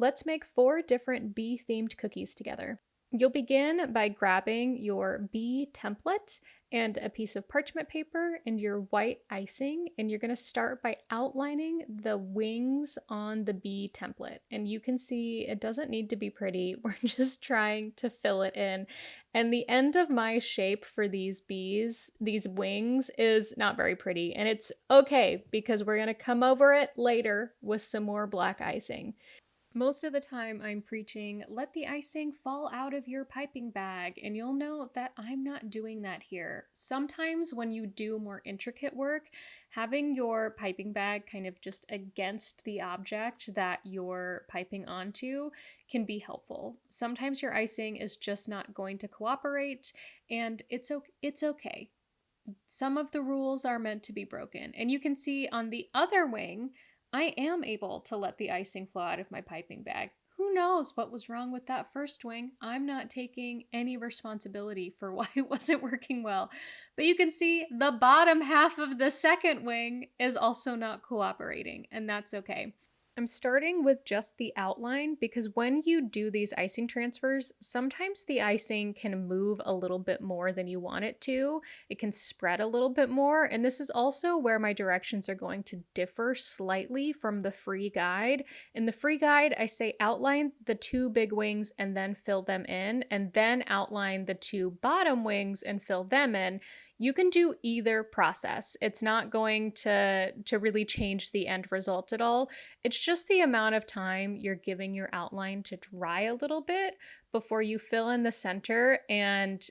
Let's make 4 different bee-themed cookies together. You'll begin by grabbing your bee template and a piece of parchment paper and your white icing, and you're going to start by outlining the wings on the bee template. And you can see it doesn't need to be pretty. We're just trying to fill it in. And the end of my shape for these bees, these wings, is not very pretty. And it's okay because we're going to come over it later with some more black icing. Most of the time I'm preaching, let the icing fall out of your piping bag, and you'll note that I'm not doing that here. Sometimes when you do more intricate work, having your piping bag kind of just against the object that you're piping onto can be helpful. Sometimes your icing is just not going to cooperate, and it's okay. Some of the rules are meant to be broken. And you can see on the other wing, I am able to let the icing flow out of my piping bag. Who knows what was wrong with that first wing? I'm not taking any responsibility for why it wasn't working well. But you can see the bottom half of the second wing is also not cooperating, and that's okay. I'm starting with just the outline because when you do these icing transfers, sometimes the icing can move a little bit more than you want it to. It can spread a little bit more, and this is also where my directions are going to differ slightly from the free guide. In the free guide, I say outline the 2 big wings and then fill them in, and then outline the 2 bottom wings and fill them in. You can do either process. It's not going to really change the end result at all. It's just the amount of time you're giving your outline to dry a little bit before you fill in the center and,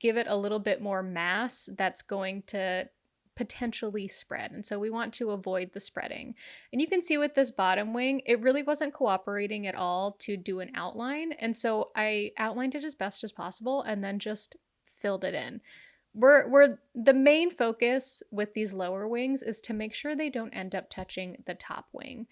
give it a little bit more mass that's going to potentially spread. And so we want to avoid the spreading. And you can see with this bottom wing, it really wasn't cooperating at all to do an outline. And so I outlined it as best as possible and then just filled it in. We're the main focus with these lower wings is to make sure they don't end up touching the top wing.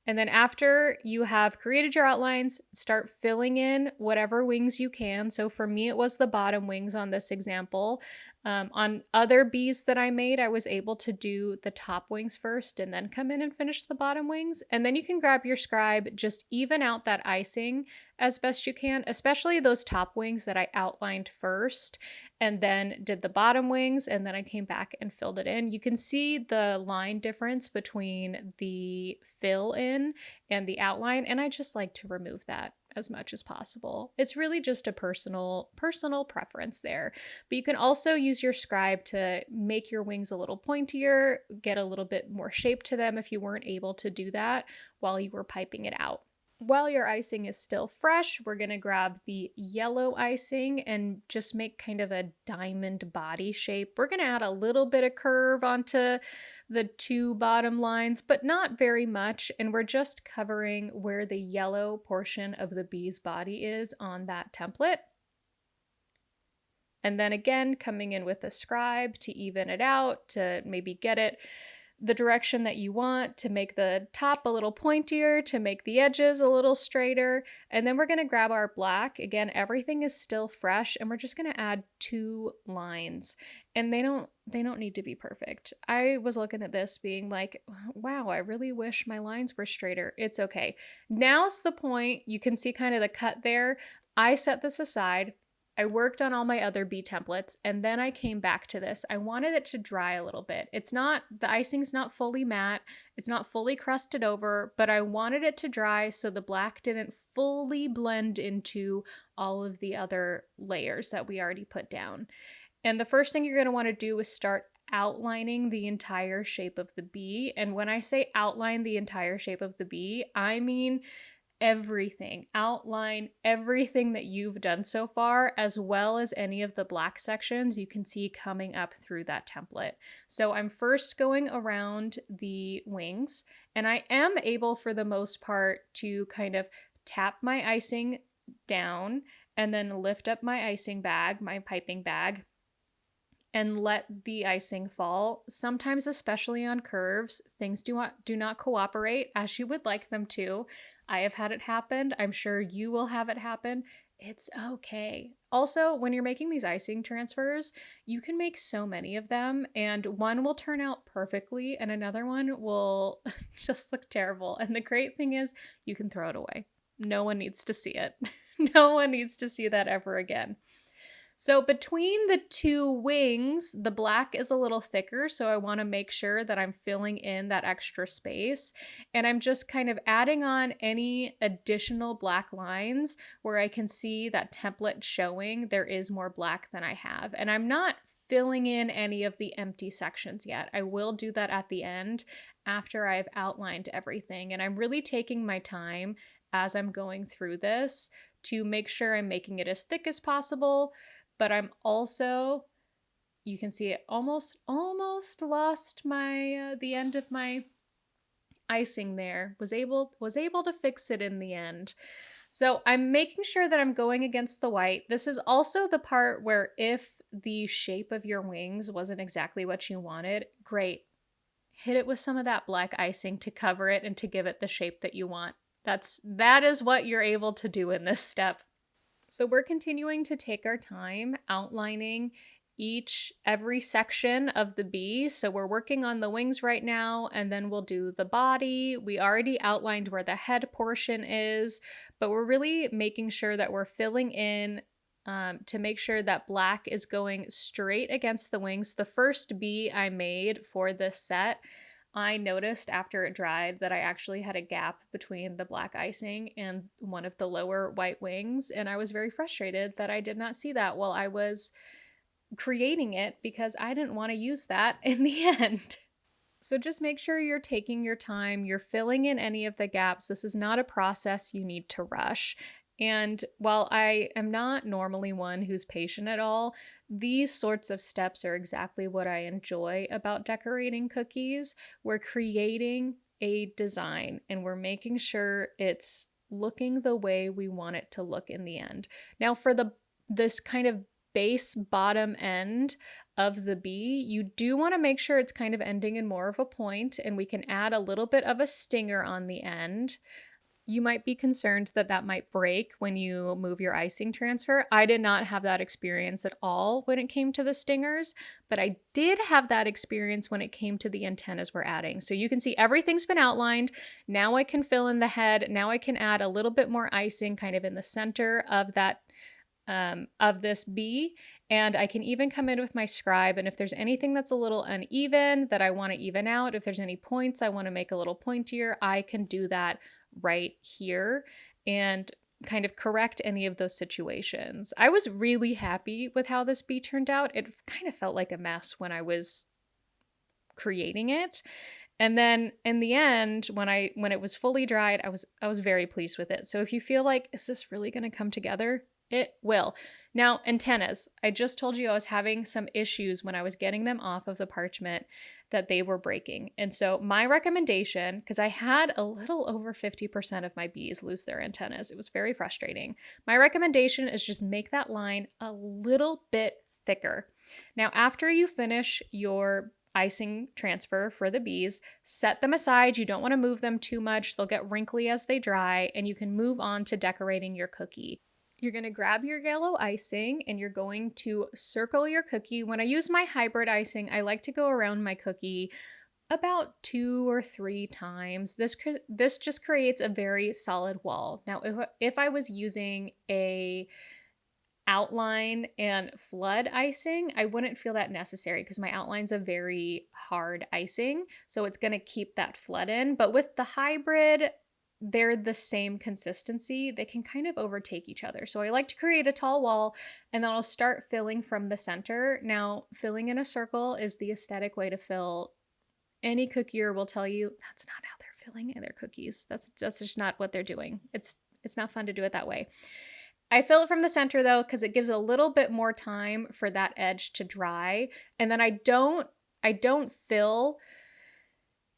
And then after you have created your outlines, start filling in whatever wings you can. So for me, it was the bottom wings on this example. On other bees that I made, I was able to do the top wings first and then come in and finish the bottom wings. And then you can grab your scribe, just even out that icing as best you can, especially those top wings that I outlined first and then did the bottom wings, and then I came back and filled it in. You can see the line difference between the fill in and the outline, and I just like to remove that as much as possible. It's really just a personal preference there. But you can also use your scribe to make your wings a little pointier, get a little bit more shape to them if you weren't able to do that while you were piping it out. While your icing is still fresh, we're going to grab the yellow icing and just make kind of a diamond body shape. We're going to add a little bit of curve onto the 2 bottom lines, but not very much. And we're just covering where the yellow portion of the bee's body is on that template. And then again, coming in with a scribe to even it out, to maybe get it the direction that you want, to make the top a little pointier, to make the edges a little straighter. And then we're going to grab our black. Again, everything is still fresh, and we're just going to add 2 lines. And they don't need to be perfect. I was looking at this being like, wow, I really wish my lines were straighter. It's okay. Now's the point. You can see kind of the cut there. I set this aside. I worked on all my other bee templates, and then I came back to this. I wanted it to dry a little bit. The icing's not fully matte, it's not fully crusted over, but I wanted it to dry so the black didn't fully blend into all of the other layers that we already put down. And the first thing you're going to want to do is start outlining the entire shape of the bee. And when I say outline the entire shape of the bee, I mean everything. Outline everything that you've done so far, as well as any of the black sections you can see coming up through that template. So I'm first going around the wings, and I am able for the most part to kind of tap my icing down and then lift up my icing bag, my piping bag, and let the icing fall. Sometimes, especially on curves, things do not cooperate as you would like them to. I have had it happen. I'm sure you will have it happen. It's okay. Also, when you're making these icing transfers, you can make so many of them, and one will turn out perfectly, and another one will just look terrible. And the great thing is, you can throw it away. No one needs to see it. No one needs to see that ever again. So between the two wings, the black is a little thicker, so I want to make sure that I'm filling in that extra space. And I'm just kind of adding on any additional black lines where I can see that template showing there is more black than I have. And I'm not filling in any of the empty sections yet. I will do that at the end after I've outlined everything. And I'm really taking my time as I'm going through this to make sure I'm making it as thick as possible, but I'm also, you can see it almost lost my the end of my icing there. Was able to fix it in the end. So I'm making sure that I'm going against the white. This is also the part where if the shape of your wings wasn't exactly what you wanted, great. Hit it with some of that black icing to cover it and to give it the shape that you want. That is what you're able to do in this step. So we're continuing to take our time outlining every section of the bee. So we're working on the wings right now, and then we'll do the body. We already outlined where the head portion is, but we're really making sure that we're filling in to make sure that black is going straight against the wings. The first bee I made for this set, I noticed after it dried that I actually had a gap between the black icing and one of the lower white wings, and I was very frustrated that I did not see that while I was creating it because I didn't want to use that in the end. So just make sure you're taking your time, you're filling in any of the gaps. This is not a process you need to rush. And while I am not normally one who's patient at all, these sorts of steps are exactly what I enjoy about decorating cookies. We're creating a design and we're making sure it's looking the way we want it to look in the end. Now for this kind of base bottom end of the bee, you do want to make sure it's kind of ending in more of a point, and we can add a little bit of a stinger on the end. You might be concerned that that might break when you move your icing transfer. I did not have that experience at all when it came to the stingers, but I did have that experience when it came to the antennas we're adding. So you can see everything's been outlined. Now I can fill in the head. Now I can add a little bit more icing kind of in the center of that of this bee, and I can even come in with my scribe, and if there's anything that's a little uneven that I want to even out, if there's any points I want to make a little pointier, I can do that right here and kind of correct any of those situations. I was really happy with how this bee turned out. It kind of felt like a mess when I was creating it. And then in the end, when it was fully dried, I was very pleased with it. So if you feel like, is this really going to come together? It will. Now, antennas. I just told you I was having some issues when I was getting them off of the parchment that they were breaking. And so my recommendation, because I had a little over 50% of my bees lose their antennas, it was very frustrating. My recommendation is just make that line a little bit thicker. Now, after you finish your icing transfer for the bees, set them aside. You don't want to move them too much. They'll get wrinkly as they dry, and you can move on to decorating your cookie. You're going to grab your yellow icing and you're going to circle your cookie. When I use my hybrid icing, I like to go around my cookie about 2 or 3 times. This just creates a very solid wall. Now, if I was using a outline and flood icing, I wouldn't feel that necessary because my outline's a very hard icing, so it's going to keep that flood in. But with the hybrid, they're the same consistency. They can kind of overtake each other. So I like to create a tall wall and then I'll start filling from the center. Now, filling in a circle is the aesthetic way to fill. Any cookier will tell you that's not how they're filling their cookies. That's just not what they're doing. It's not fun to do it that way. I fill it from the center though, because it gives a little bit more time for that edge to dry. And then I don't fill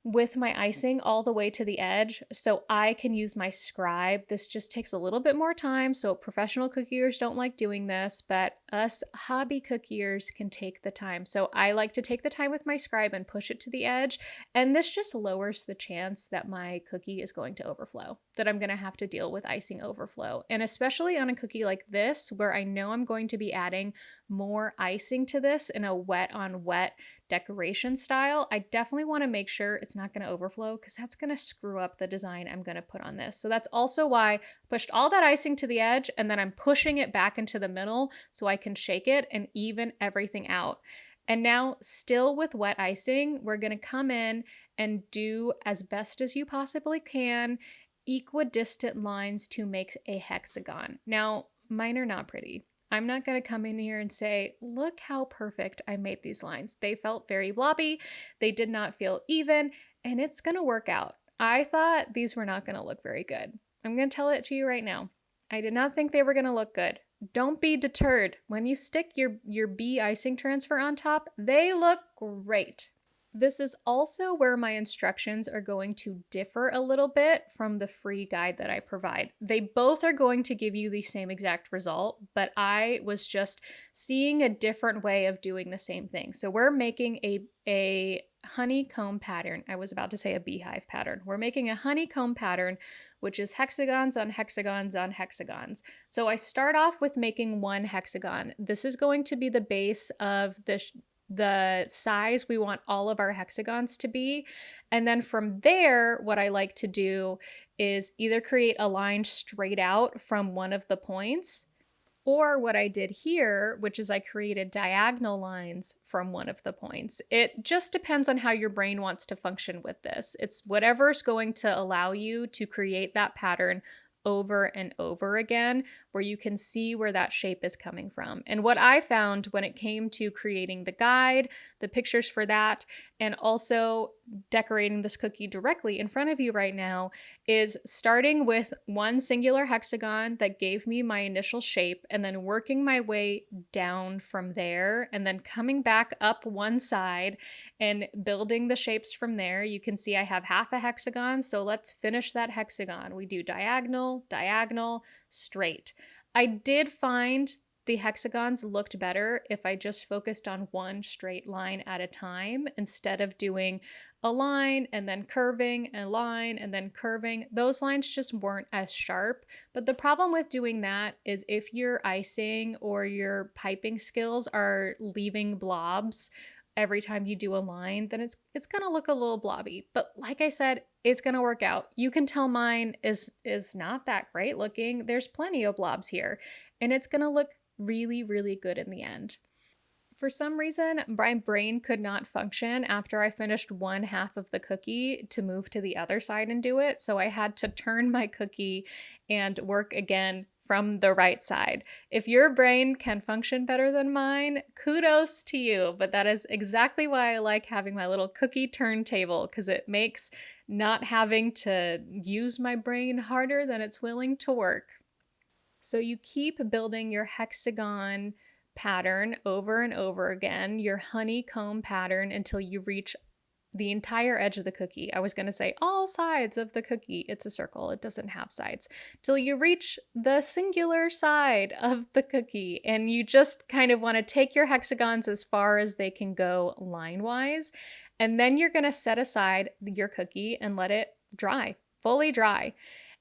with my icing all the way to the edge, so I can use my scribe. This just takes a little bit more time, so professional cookiers don't like doing this, but us hobby cookiers can take the time. So I like to take the time with my scribe and push it to the edge, and this just lowers the chance that my cookie is going to overflow. that I'm going to have to deal with icing overflow. And especially on a cookie like this, where I know I'm going to be adding more icing to this in a wet on wet decoration style, I definitely want to make sure it's not going to overflow, because that's going to screw up the design I'm going to put on this. So that's also why I pushed all that icing to the edge, and then I'm pushing it back into the middle so I can shake it and even everything out. And now, still with wet icing, we're going to come in and do, as best as you possibly can, equidistant lines to make a hexagon. Now, mine are not pretty. I'm not going to come in here and say, look how perfect I made these lines. They felt very blobby. They did not feel even, and it's going to work out. I thought these were not going to look very good. I'm going to tell it to you right now. I did not think they were going to look good. Don't be deterred. When you stick your bee icing transfer on top, they look great. This is also where my instructions are going to differ a little bit from the free guide that I provide. They both are going to give you the same exact result, but I was just seeing a different way of doing the same thing. So we're making a honeycomb pattern. I was about to say a beehive pattern. We're making a honeycomb pattern, which is hexagons on hexagons on hexagons. So I start off with making one hexagon. This is going to be the base of the size we want all of our hexagons to be. And then from there, what I like to do is either create a line straight out from one of the points, or what I did here, which is I created diagonal lines from one of the points. It just depends on how your brain wants to function with this. It's whatever's going to allow you to create that pattern over and over again, where you can see where that shape is coming from. And what I found when it came to creating the guide, the pictures for that, and also decorating this cookie directly in front of you right now, is starting with one singular hexagon that gave me my initial shape, and then working my way down from there, and then coming back up one side and building the shapes from there. You can see I have half a hexagon, so let's finish that hexagon. We do diagonal, diagonal, straight. I did find the hexagons looked better if I just focused on one straight line at a time, instead of doing a line and then curving, a line and then curving. Those lines just weren't as sharp. But the problem with doing that is if your icing or your piping skills are leaving blobs every time you do a line, then it's going to look a little blobby. But like I said, it's going to work out. You can tell mine is not that great looking. There's plenty of blobs here, and it's going to look really, really good in the end. For some reason, my brain could not function after I finished one half of the cookie to move to the other side and do it. So I had to turn my cookie and work again from the right side. If your brain can function better than mine, kudos to you. But that is exactly why I like having my little cookie turntable, because it makes not having to use my brain harder than it's willing to work. So you keep building your hexagon pattern over and over again, your honeycomb pattern, until you reach the entire edge of the cookie. I was going to say all sides of the cookie. It's a circle. It doesn't have sides. Till you reach the singular side of the cookie, and you just kind of want to take your hexagons as far as they can go line-wise. And then you're going to set aside your cookie and let it dry, fully dry.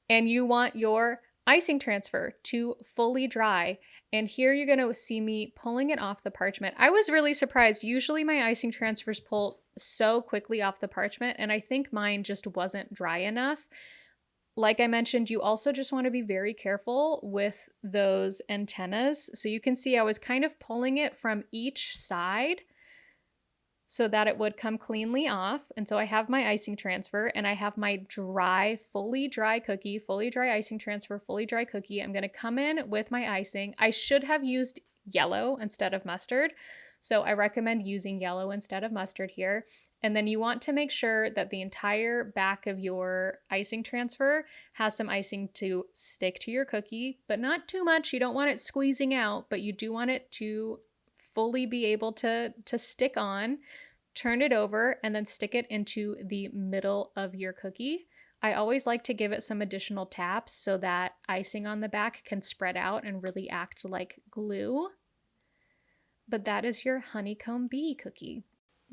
And you want your icing transfer to fully dry. And here you're going to see me pulling it off the parchment. I was really surprised. Usually my icing transfers pull so quickly off the parchment, and I think mine just wasn't dry enough. Like I mentioned, you also just want to be very careful with those antennas. So you can see I was kind of pulling it from each side so that it would come cleanly off. And so I have my icing transfer, and I have my dry, fully dry cookie, fully dry icing transfer, fully dry cookie. I'm going to come in with my icing. I should have used yellow instead of mustard, so I recommend using yellow instead of mustard here. And then you want to make sure that the entire back of your icing transfer has some icing to stick to your cookie, but not too much. You don't want it squeezing out, but you do want it to fully be able to stick on. Turn it over and then stick it into the middle of your cookie. I always like to give it some additional taps so that icing on the back can spread out and really act like glue. But that is your honeycomb bee cookie.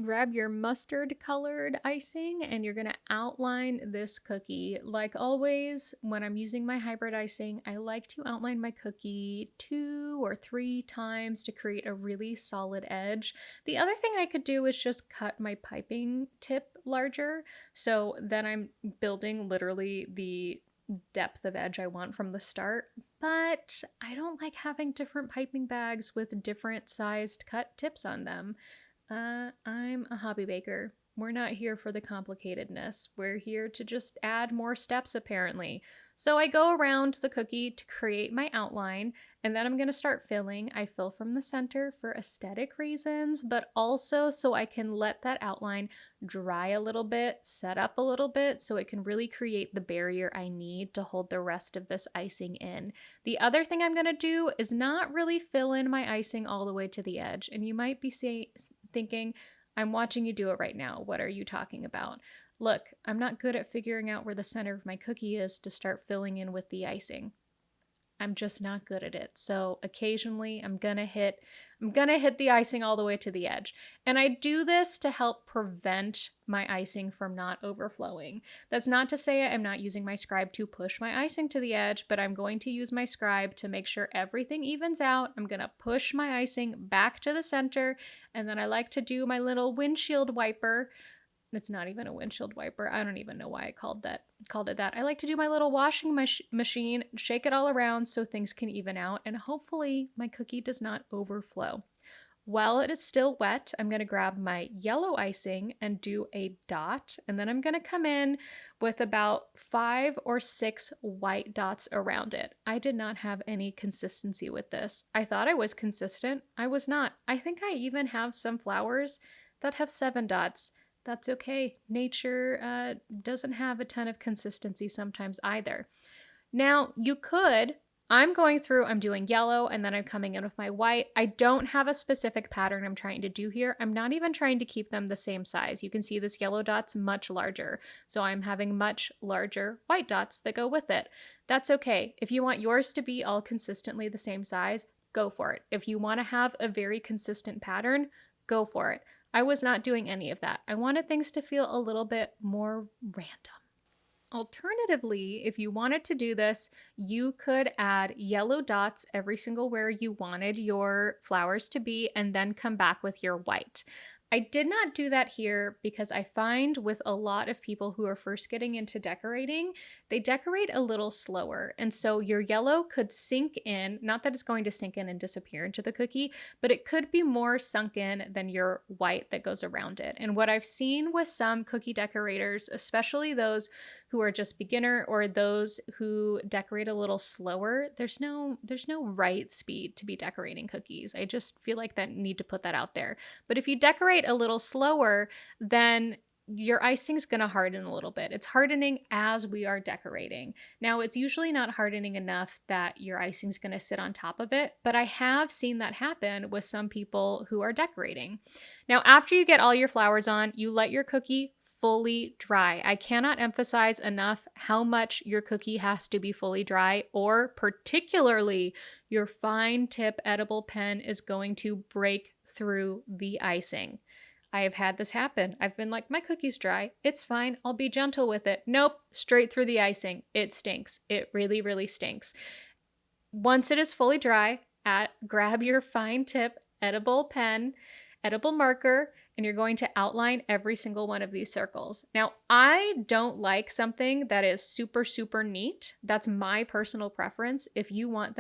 Grab your mustard colored icing and you're going to outline this cookie. Like always, when I'm using my hybrid icing, I like to outline my cookie 2 or 3 times to create a really solid edge. The other thing I could do is just cut my piping tip larger, so then I'm building literally the depth of edge I want from the start. But I don't like having different piping bags with different sized cut tips on them. I'm a hobby baker. We're not here for the complicatedness. We're here to just add more steps, apparently. So I go around the cookie to create my outline, and then I'm going to start filling. I fill from the center for aesthetic reasons, but also so I can let that outline dry a little bit, set up a little bit, so it can really create the barrier I need to hold the rest of this icing in. The other thing I'm going to do is not really fill in my icing all the way to the edge, and you might be thinking, I'm watching you do it right now. What are you talking about? Look, I'm not good at figuring out where the center of my cookie is to start filling in with the icing. I'm just not good at it. So occasionally I'm gonna hit the icing all the way to the edge. And I do this to help prevent my icing from not overflowing. That's not to say I'm not using my scribe to push my icing to the edge, but I'm going to use my scribe to make sure everything evens out. I'm gonna push my icing back to the center, and then I like to do my little windshield wiper. It's not even a windshield wiper. I don't even know why I called it that. I like to do my little washing machine, shake it all around so things can even out, and hopefully my cookie does not overflow. While it is still wet, I'm going to grab my yellow icing and do a dot, and then I'm going to come in with about 5 or 6 white dots around it. I did not have any consistency with this. I thought I was consistent. I was not. I think I even have some flowers that have 7 dots. That's okay. Nature doesn't have a ton of consistency sometimes either. Now, I'm doing yellow, and then I'm coming in with my white. I don't have a specific pattern I'm trying to do here. I'm not even trying to keep them the same size. You can see this yellow dot's much larger, so I'm having much larger white dots that go with it. That's okay. If you want yours to be all consistently the same size, go for it. If you want to have a very consistent pattern, go for it. I was not doing any of that. I wanted things to feel a little bit more random. Alternatively, if you wanted to do this, you could add yellow dots every single where you wanted your flowers to be, and then come back with your white. I did not do that here because I find with a lot of people who are first getting into decorating, they decorate a little slower. And so your yellow could sink in, not that it's going to sink in and disappear into the cookie, but it could be more sunk in than your white that goes around it. And what I've seen with some cookie decorators, especially those who are just beginner or those who decorate a little slower, there's no right speed to be decorating cookies. I just feel like that need to put that out there. But if you decorate a little slower, then your icing's going to harden a little bit. It's hardening as we are decorating. Now, it's usually not hardening enough that your icing's going to sit on top of it, but I have seen that happen with some people who are decorating. Now, after you get all your flowers on, you let your cookie fully dry. I cannot emphasize enough how much your cookie has to be fully dry, or particularly your fine tip edible pen is going to break through the icing. I have had this happen. I've been like, my cookie's dry. It's fine. I'll be gentle with it. Nope, straight through the icing. It stinks. It really, really stinks. Once it is fully dry, grab your fine tip edible pen, edible marker, and you're going to outline every single one of these circles. Now, I don't like something that is super, super neat. That's my personal preference. If you want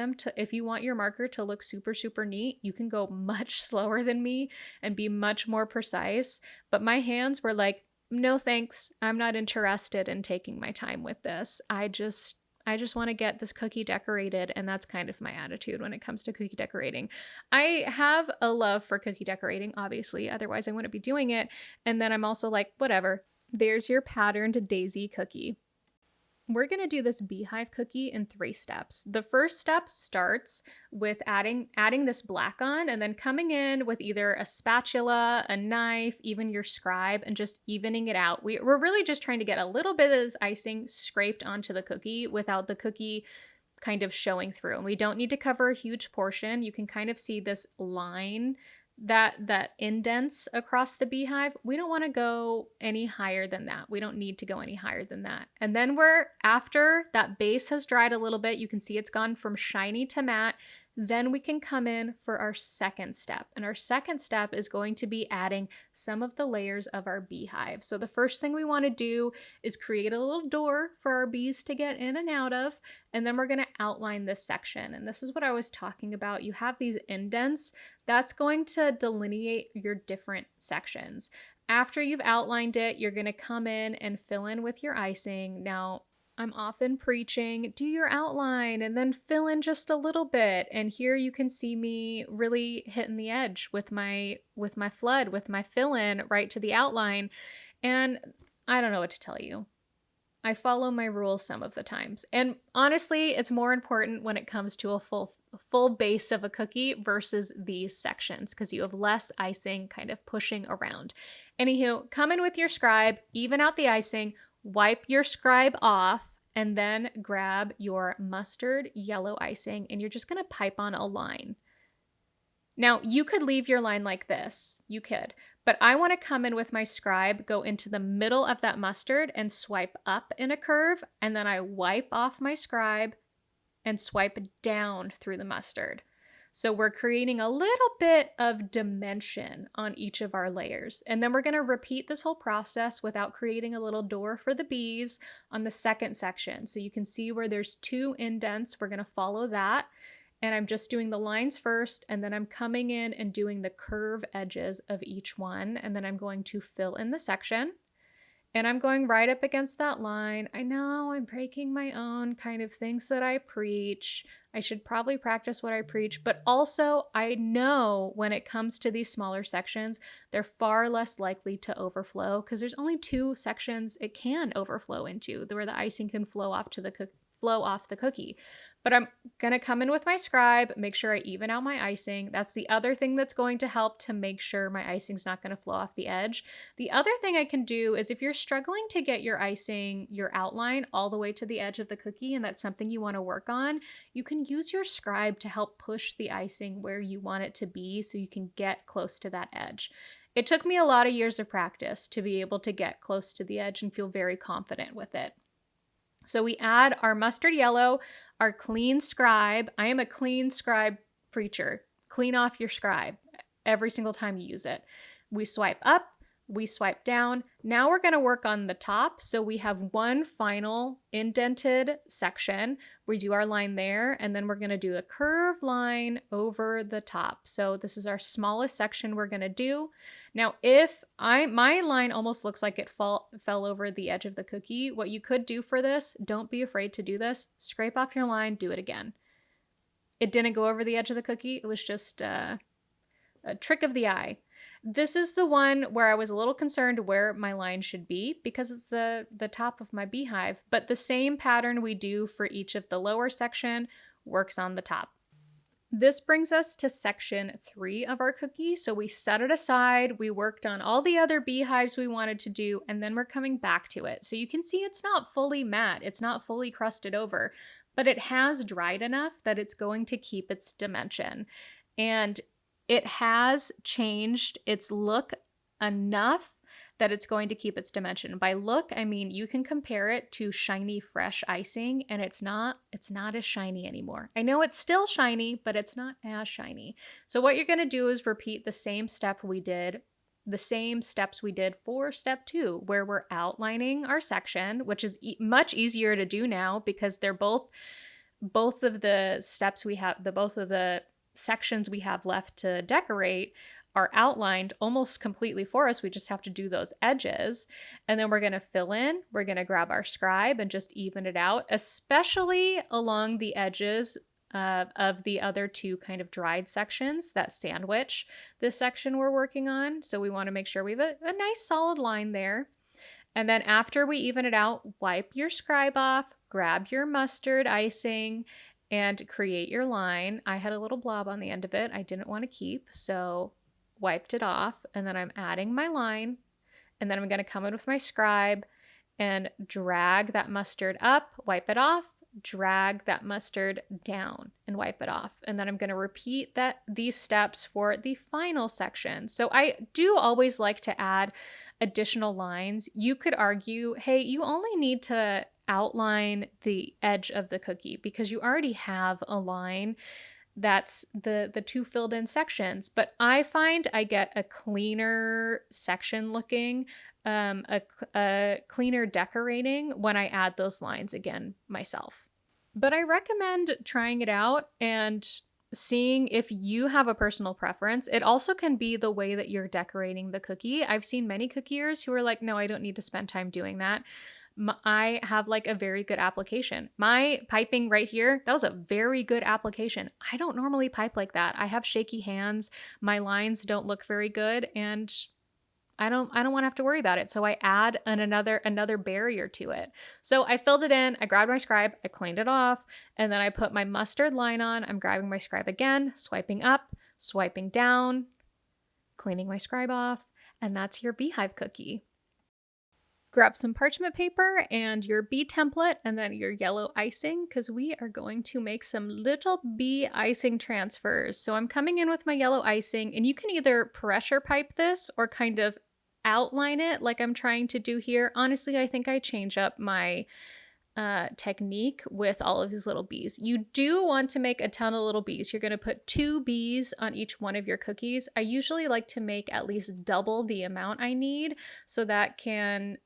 your marker to look super, super neat, you can go much slower than me and be much more precise. But my hands were like, no thanks. I'm not interested in taking my time with this. I just want to get this cookie decorated, and that's kind of my attitude when it comes to cookie decorating. I have a love for cookie decorating, obviously, otherwise I wouldn't be doing it. And then I'm also like, whatever, there's your patterned daisy cookie. We're going to do this beehive cookie in 3 steps. The first step starts with adding this black on, and then coming in with either a spatula, a knife, even your scribe, and just evening it out. We're really just trying to get a little bit of this icing scraped onto the cookie without the cookie kind of showing through. And we don't need to cover a huge portion. You can kind of see this line that indents across the beehive, we don't want to go any higher than that. We don't need to go any higher than that. And then after that base has dried a little bit, you can see it's gone from shiny to matte. Then we can come in for our second step. And our second step is going to be adding some of the layers of our beehive. So the first thing we want to do is create a little door for our bees to get in and out of. And then we're going to outline this section. And this is what I was talking about. You have these indents. That's going to delineate your different sections. After you've outlined it, you're going to come in and fill in with your icing. Now, I'm often preaching, do your outline and then fill in just a little bit. And here you can see me really hitting the edge with my flood, with my fill in right to the outline. And I don't know what to tell you. I follow my rules some of the times. And honestly, it's more important when it comes to a full base of a cookie versus these sections, because you have less icing kind of pushing around. Anywho, come in with your scribe, even out the icing, wipe your scribe off, and then grab your mustard yellow icing, and you're just going to pipe on a line. Now, you could leave your line like this. You could. But I want to come in with my scribe, go into the middle of that mustard and swipe up in a curve, and then I wipe off my scribe and swipe down through the mustard. So we're creating a little bit of dimension on each of our layers. And then we're going to repeat this whole process without creating a little door for the bees on the second section. So you can see where there's 2 indents. We're going to follow that. And I'm just doing the lines first, and then I'm coming in and doing the curve edges of each one. And then I'm going to fill in the section. And I'm going right up against that line. I know I'm breaking my own kind of things that I preach. I should probably practice what I preach, but also I know when it comes to these smaller sections, they're far less likely to overflow because there's only 2 sections it can overflow into where the icing can flow off the cookie. But I'm going to come in with my scribe, make sure I even out my icing. That's the other thing that's going to help to make sure my icing's not going to flow off the edge. The other thing I can do is if you're struggling to get your icing, your outline all the way to the edge of the cookie, and that's something you want to work on, you can use your scribe to help push the icing where you want it to be so you can get close to that edge. It took me a lot of years of practice to be able to get close to the edge and feel very confident with it. So we add our mustard yellow, our clean scribe. I am a clean scribe preacher. Clean off your scribe every single time you use it. We swipe up, we swipe down. Now we're going to work on the top. So we have one final indented section. We do our line there, and then we're going to do a curved line over the top. So this is our smallest section we're going to do. Now, if my line almost looks like it fell over the edge of the cookie, what you could do for this, don't be afraid to do this, scrape off your line, do it again. It didn't go over the edge of the cookie. It was just a trick of the eye. This is the one where I was a little concerned where my line should be because it's the top of my beehive, but the same pattern we do for each of the lower section works on the top. This brings us to section 3 of our cookie. So we set it aside, we worked on all the other beehives we wanted to do, and then we're coming back to it. So you can see it's not fully matte, it's not fully crusted over, but it has dried enough that it's going to keep its dimension. And it has changed its look enough that it's going to keep its dimension. By look, I mean you can compare it to shiny fresh icing, and it's not as shiny anymore. I know it's still shiny, but it's not as shiny. So what you're going to do is repeat the same steps we did for step 2, where we're outlining our section, which is much easier to do now because they're both of the steps we have, both of the sections we have left to decorate are outlined almost completely for us. We just have to do those edges. And then we're going to fill in, we're going to grab our scribe and just even it out, especially along the edges of the other 2 kind of dried sections that sandwich this section we're working on. So we want to make sure we have a nice solid line there. And then after we even it out, wipe your scribe off, grab your mustard icing, and create your line. I had a little blob on the end of it I didn't want to keep, so wiped it off, and then I'm adding my line, and then I'm going to come in with my scribe and drag that mustard up, wipe it off, drag that mustard down and wipe it off. And then I'm going to repeat these steps for the final section. So I do always like to add additional lines. You could argue, hey, you only need to outline the edge of the cookie because you already have a line that's the two filled in sections. But I find I get a cleaner section looking, a cleaner decorating when I add those lines again myself. But I recommend trying it out and seeing if you have a personal preference. It also can be the way that you're decorating the cookie. I've seen many cookiers who are like, no, I don't need to spend time doing that. I have like a very good application. My piping right here, that was a very good application. I don't normally pipe like that. I have shaky hands. My lines don't look very good, and I don't want to have to worry about it. So I add another barrier to it. So I filled it in, I grabbed my scribe, I cleaned it off, and then I put my mustard line on. I'm grabbing my scribe again, swiping up, swiping down, cleaning my scribe off, and that's your beehive cookie. Grab some parchment paper and your bee template and then your yellow icing because we are going to make some little bee icing transfers. So I'm coming in with my yellow icing, and you can either pressure pipe this or kind of outline it like I'm trying to do here. Honestly, I think I change up my technique with all of these little bees. You do want to make a ton of little bees. You're going to put 2 bees on each one of your cookies. I usually like to make at least double the amount I need so that can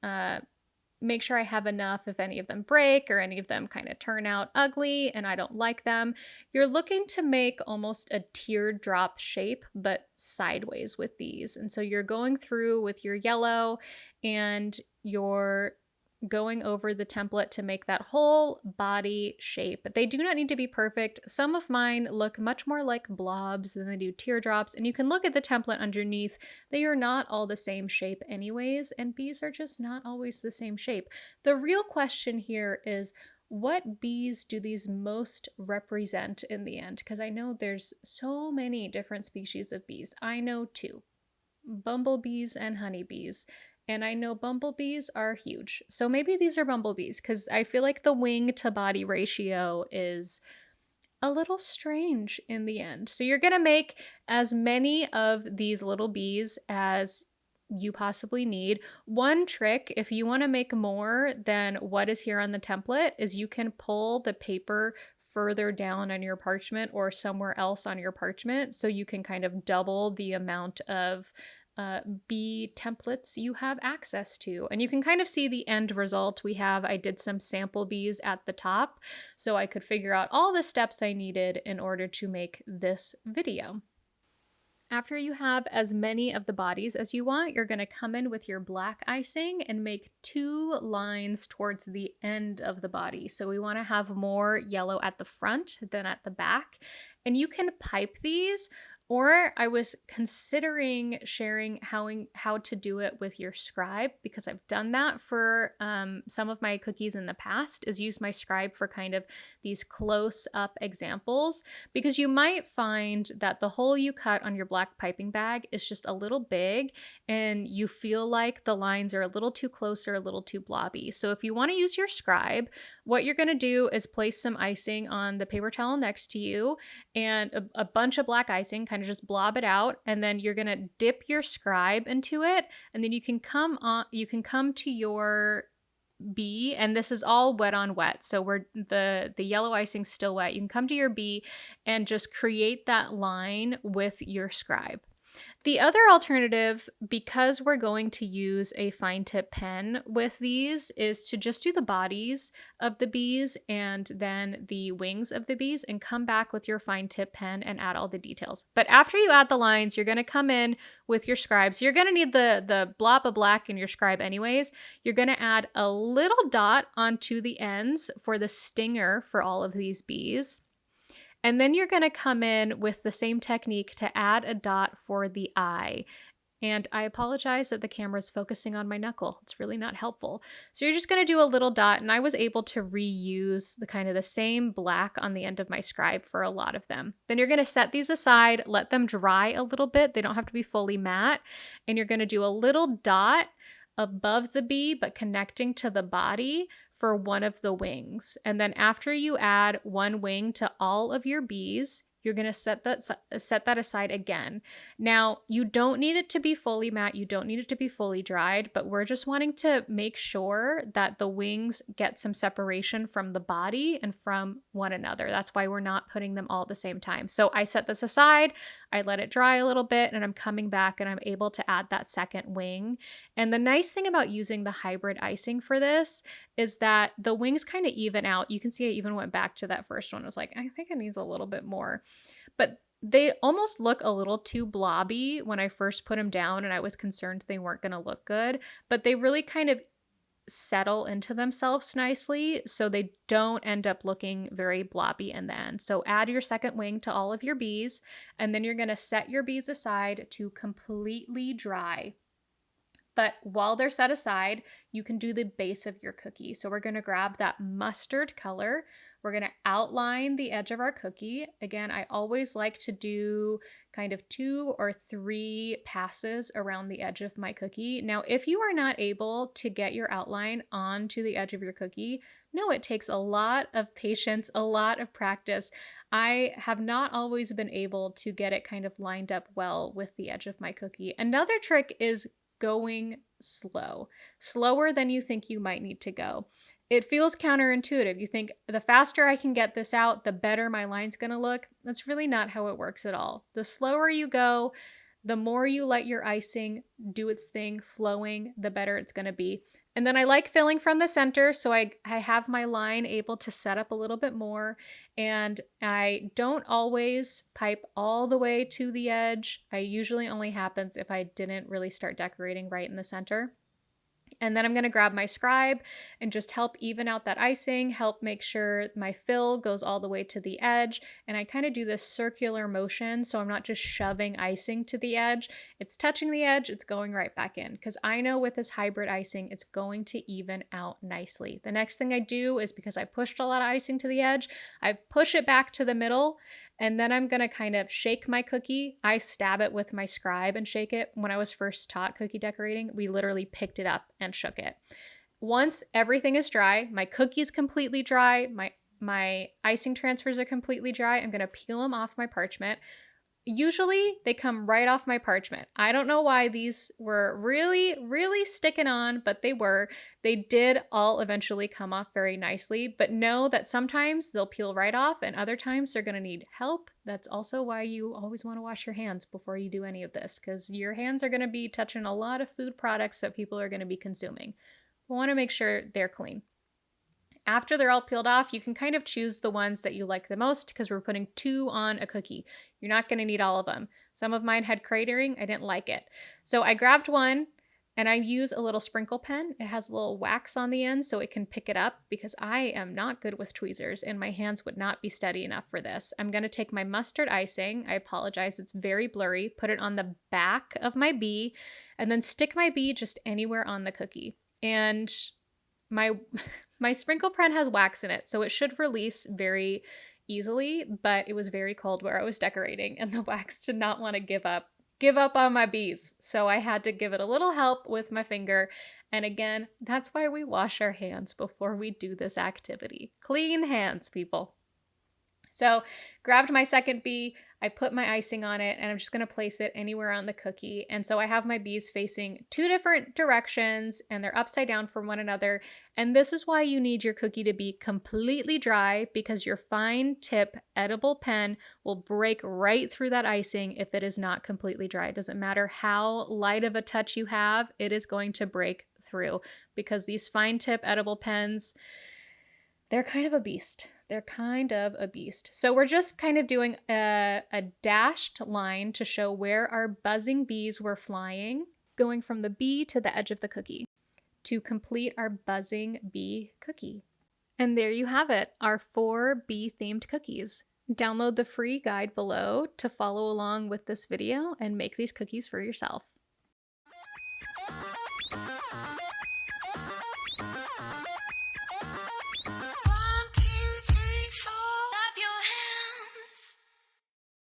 make sure I have enough if any of them break or any of them kind of turn out ugly and I don't like them. You're looking to make almost a teardrop shape, but sideways with these. And so you're going through with your yellow and you're going over the template to make that whole body shape. They do not need to be perfect. Some of mine look much more like blobs than they do teardrops, and you can look at the template underneath. They are not all the same shape anyways, and bees are just not always the same shape. The real question here is, what bees do these most represent in the end? Because I know there's so many different species of bees. I know 2, bumblebees and honeybees. And I know bumblebees are huge. So maybe these are bumblebees because I feel like the wing to body ratio is a little strange in the end. So you're going to make as many of these little bees as you possibly need. One trick, if you want to make more than what is here on the template, is you can pull the paper further down on your parchment or somewhere else on your parchment so you can kind of double the amount of bee templates you have access to. And you can kind of see the end result. I did some sample bees at the top so I could figure out all the steps I needed in order to make this video. After you have as many of the bodies as you want, you're going to come in with your black icing and make 2 lines towards the end of the body. So we want to have more yellow at the front than at the back. And you can pipe these, or I was considering sharing how to do it with your scribe, because I've done that for some of my cookies in the past, is use my scribe for kind of these close-up examples, because you might find that the hole you cut on your black piping bag is just a little big and you feel like the lines are a little too close or a little too blobby. So if you want to use your scribe, what you're going to do is place some icing on the paper towel next to you and a bunch of black icing, kind of just blob it out, and then you're going to dip your scribe into it, and then you can come to your bee, and this is all wet on wet, so the yellow icing's still wet. You can come to your bee and just create that line with your scribe. The other alternative, because we're going to use a fine tip pen with these, is to just do the bodies of the bees and then the wings of the bees and come back with your fine tip pen and add all the details. But after you add the lines, you're going to come in with your scribe. So you're going to need the blob of black in your scribe anyways. You're going to add a little dot onto the ends for the stinger for all of these bees. And then you're going to come in with the same technique to add a dot for the eye. And I apologize that the camera's focusing on my knuckle. It's really not helpful. So you're just going to do a little dot, and I was able to reuse the same black on the end of my scribe for a lot of them. Then you're going to set these aside, let them dry a little bit. They don't have to be fully matte. And you're going to do a little dot above the bee, but connecting to the body for one of the wings. And then after you add one wing to all of your bees, you're going to set that aside again. Now, you don't need it to be fully matte. You don't need it to be fully dried, but we're just wanting to make sure that the wings get some separation from the body and from one another. That's why we're not putting them all at the same time. So I set this aside, I let it dry a little bit, and I'm coming back and I'm able to add that second wing. And the nice thing about using the hybrid icing for this is that the wings kind of even out. You can see I even went back to that first one. I was like, I think it needs a little bit more. But they almost look a little too blobby when I first put them down, and I was concerned they weren't going to look good. But they really kind of settle into themselves nicely, so they don't end up looking very blobby in the end. So add your second wing to all of your bees, and then you're going to set your bees aside to completely dry. But while they're set aside, you can do the base of your cookie. So we're going to grab that mustard color. We're going to outline the edge of our cookie. Again, I always like to do kind of 2 or 3 passes around the edge of my cookie. Now, if you are not able to get your outline onto the edge of your cookie, no, it takes a lot of patience, a lot of practice. I have not always been able to get it kind of lined up well with the edge of my cookie. Another trick is going slower than you think you might need to go. It feels counterintuitive. You think the faster I can get this out, the better my line's going to look. That's really not how it works at all. The slower you go, the more you let your icing do its thing, flowing, the better it's going to be. And then I like filling from the center, so I have my line able to set up a little bit more, and I don't always pipe all the way to the edge. I usually only happens if I didn't really start decorating right in the center. And then I'm going to grab my scribe and just help even out that icing, help make sure my fill goes all the way to the edge. And I kind of do this circular motion, so I'm not just shoving icing to the edge. It's touching the edge, it's going right back in. Because I know with this hybrid icing, it's going to even out nicely. The next thing I do is, because I pushed a lot of icing to the edge, I push it back to the middle. And then I'm going to kind of shake my cookie. I stab it with my scribe and shake it. When I was first taught cookie decorating, we literally picked it up and shook it. Once everything is dry, my cookie's completely dry, my icing transfers are completely dry, I'm going to peel them off my parchment. Usually they come right off my parchment. I don't know why these were really sticking on, but they were. They did all eventually come off very nicely, but know that sometimes they'll peel right off and other times they're going to need help. That's also why you always want to wash your hands before you do any of this, because your hands are going to be touching a lot of food products that people are going to be consuming. We want to make sure they're clean. After they're all peeled off, you can kind of choose the ones that you like the most, because we're putting 2 on a cookie. You're not going to need all of them. Some of mine had cratering. I didn't like it. So I grabbed one and I use a little sprinkle pen. It has a little wax on the end so it can pick it up, because I am not good with tweezers and my hands would not be steady enough for this. I'm going to take my mustard icing. I apologize, it's very blurry. Put it on the back of my bee and then stick my bee just anywhere on the cookie. And my sprinkle pen has wax in it, so it should release very easily, but it was very cold where I was decorating and the wax did not want to give up on my bees. So I had to give it a little help with my finger. And again, that's why we wash our hands before we do this activity. Clean hands, people. So grabbed my second bee, I put my icing on it, and I'm just going to place it anywhere on the cookie. And so I have my bees facing 2 different directions and they're upside down from one another. And this is why you need your cookie to be completely dry, because your fine tip edible pen will break right through that icing if it is not completely dry. It doesn't matter how light of a touch you have, it is going to break through, because these fine tip edible pens, they're kind of a beast. So we're just kind of doing a dashed line to show where our buzzing bees were flying, going from the bee to the edge of the cookie to complete our buzzing bee cookie. And there you have it, our 4 bee-themed cookies. Download the free guide below to follow along with this video and make these cookies for yourself.